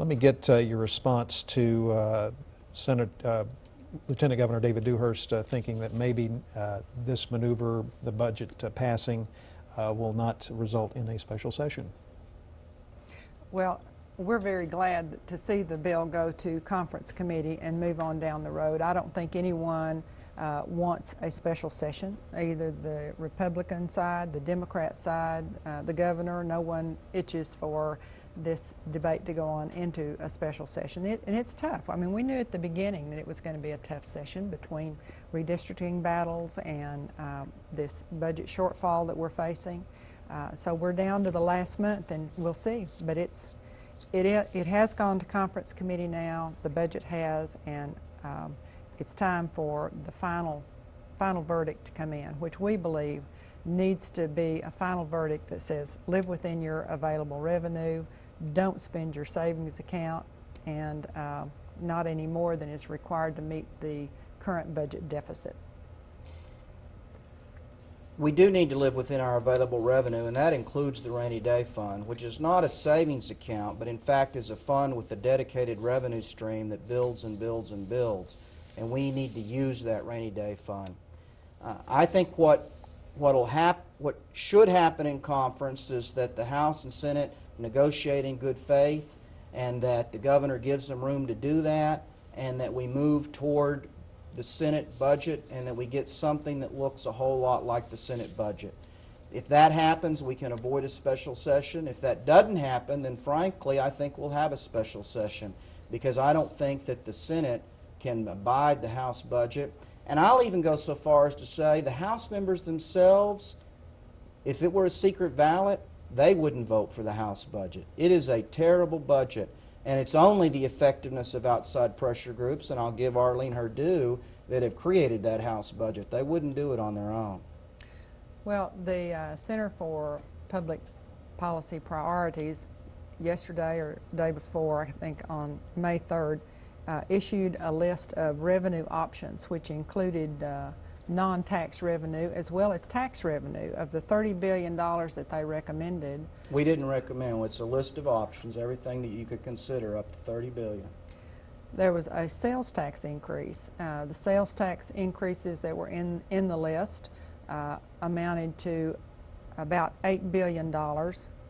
Let me get your response to Lieutenant Governor David Dewhurst thinking that maybe this maneuver, the budget passing, will not result in a special session. Well, we're very glad to see the bill go to conference committee and move on down the road. I don't think anyone wants a special session, either the Republican side, the Democrat side, the governor. No one itches for this debate to go on into a special session. And it's tough. I mean, we knew at the beginning that it was going to be a tough session between redistricting battles and this budget shortfall that we're facing. So we're down to the last month, and we'll see. But it has gone to conference committee now. The budget has, and it's time for the final verdict to come in, which we believe needs to be a final verdict that says live within your available revenue, don't spend your savings account, and not any more than is required to meet the current budget deficit. We do need to live within our available revenue, and that includes the rainy day fund, which is not a savings account, but in fact is a fund with a dedicated revenue stream that builds and builds and builds, and we need to use that rainy day fund. I think what should happen in conference is that the House and Senate negotiate in good faith, and that the governor gives them room to do that, and that we move toward the Senate budget, and that we get something that looks a whole lot like the Senate budget. If that happens, we can avoid a special session. If that doesn't happen, then frankly I think we'll have a special session, because I don't think that the Senate can abide the House budget. And I'll even go so far as to say the House members themselves, if it were a secret ballot, they wouldn't vote for the House budget. It is a terrible budget, and it's only the effectiveness of outside pressure groups, and I'll give Arlene her due, that have created that House budget. They wouldn't do it on their own. Well, the Center for Public Policy Priorities yesterday or day before, I think on May 3rd, issued a list of revenue options, which included non-tax revenue as well as tax revenue. Of the $30 billion that they recommended, we didn't recommend. It's a list of options, everything that you could consider up to $30 billion. There was a sales tax increase. The sales tax increases that were in the list amounted to about $8 billion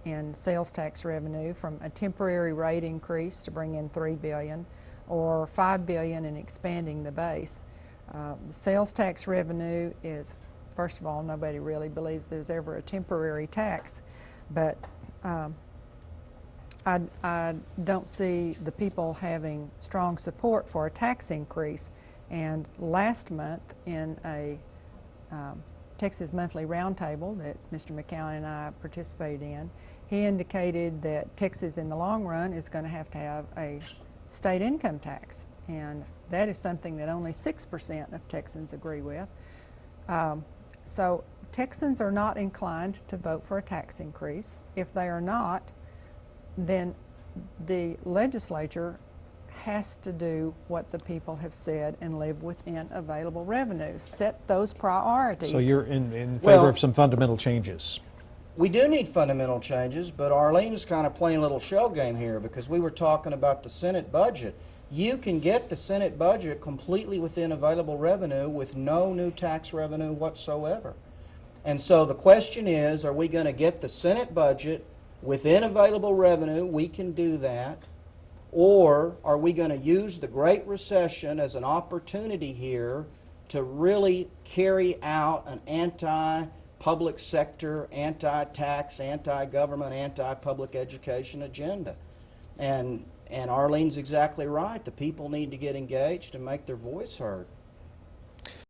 in sales tax revenue, from a temporary rate increase to bring in $3 billion, or $5 billion in expanding the base. The sales tax revenue is, first of all, nobody really believes there's ever a temporary tax, but I don't see the people having strong support for a tax increase. And last month, in a Texas Monthly Roundtable that Mr. McCown and I participated in, he indicated that Texas in the long run is going to have a state income tax, and that is something that only 6% of Texans agree with. So Texans are not inclined to vote for a tax increase. If they are not, then the legislature has to do what the people have said and live within available revenue. Set those priorities. So you're in favor of some fundamental changes? We do need fundamental changes, but Arlene is kind of playing a little shell game here, because we were talking about the Senate budget. You can get the Senate budget completely within available revenue with no new tax revenue whatsoever. And so the question is, are we going to get the Senate budget within available revenue? We can do that. Or are we going to use the Great Recession as an opportunity here to really carry out an anti-public sector, anti-tax, anti-government, anti-public education agenda? And Arlene's exactly right. The people need to get engaged and make their voice heard.